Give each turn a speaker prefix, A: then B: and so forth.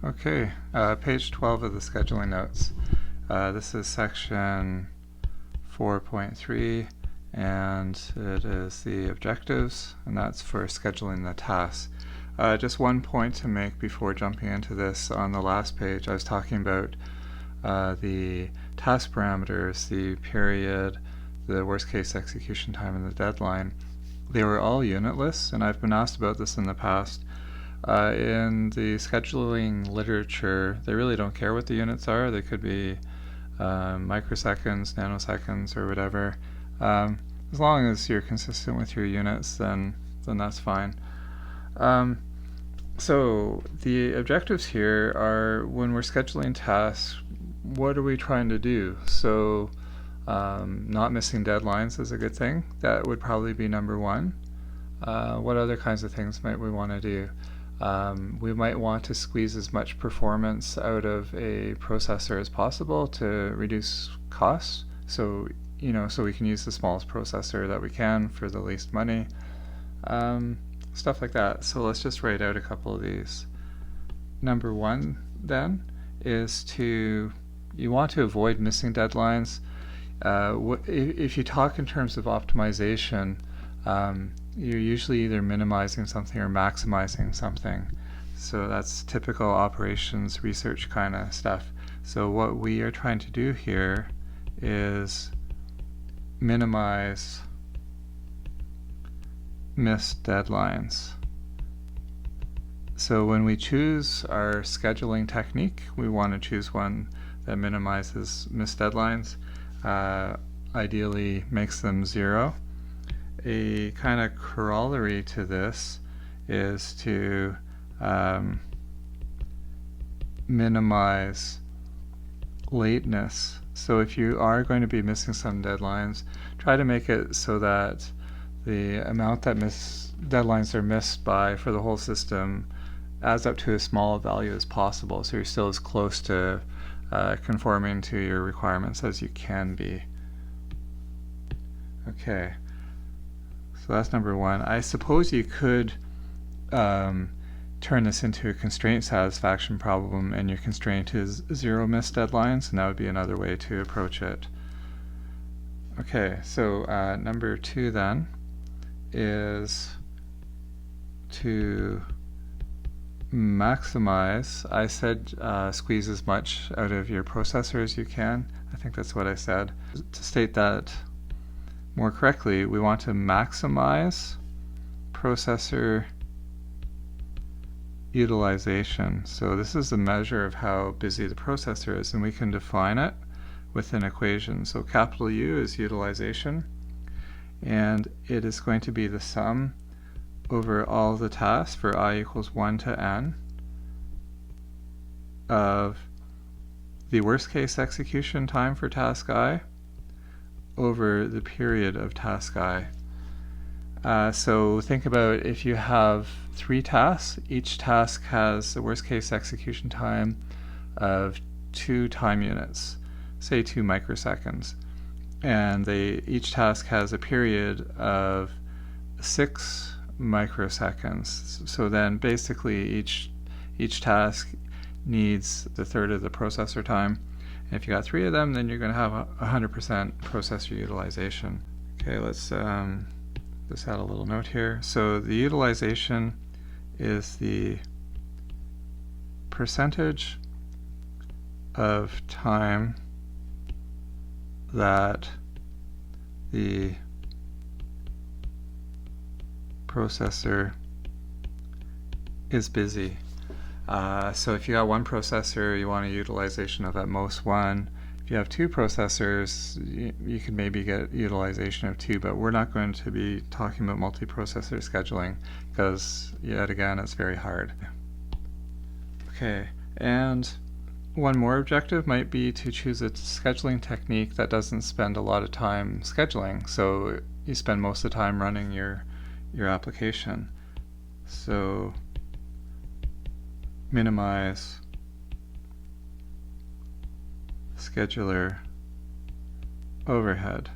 A: Okay, page 12 of the scheduling notes. This is section 4.3, and it is the objectives, and that's for scheduling the tasks. Just one point to make before jumping into this. On the last page, I was talking about the task parameters, the period, the worst case execution time, and the deadline. They were all unitless, and I've been asked about this in the past. In the scheduling literature, they really don't care what the units are. They could be microseconds, nanoseconds, or whatever. As long as you're consistent with your units, then that's fine. So the objectives here are, when we're scheduling tasks, what are we trying to do? So not missing deadlines is a good thing. That would probably be number one. What other kinds of things might we want to do? We might want to squeeze as much performance out of a processor as possible to reduce costs. So we can use the smallest processor that we can for the least money. Stuff like that. So let's just write out a couple of these. Number one then is you want to avoid missing deadlines. If you talk in terms of optimization, you're usually either minimizing something or maximizing something. So that's typical operations research kind of stuff. So what we are trying to do here is minimize missed deadlines. So when we choose our scheduling technique, we want to choose one that minimizes missed deadlines, ideally makes them 0. A kind of corollary to this is to minimize lateness. So if you are going to be missing some deadlines, try to make it so that the amount that deadlines are missed by for the whole system adds up to as small a value as possible, so you're still as close to conforming to your requirements as you can be. Okay. So that's number one. I suppose you could turn this into a constraint satisfaction problem, and your constraint is 0 missed deadlines, and that would be another way to approach it. Okay, so number two then is to maximize. I said squeeze as much out of your processor as you can. I think that's what I said. To state that more correctly, we want to maximize processor utilization. So this is a measure of how busy the processor is, and we can define it with an equation. So capital U is utilization, and it is going to be the sum over all the tasks for I equals 1 to n of the worst case execution time for task I over the period of task I. So think about if you have 3 tasks, each task has a worst case execution time of 2 time units, say 2 microseconds, and each task has a period of 6 microseconds. So then basically each task needs the third of the processor time. And if you got 3 of them, then you're going to have 100% processor utilization. Okay, let's just add a little note here. So the utilization is the percentage of time that the processor is busy. So if you got 1 processor, you want a utilization of at most 1. If you have 2 processors, you can maybe get utilization of 2, but we're not going to be talking about multiprocessor scheduling because, yet again, it's very hard. Okay, and one more objective might be to choose a scheduling technique that doesn't spend a lot of time scheduling, so you spend most of the time running your application. So minimize scheduler overhead.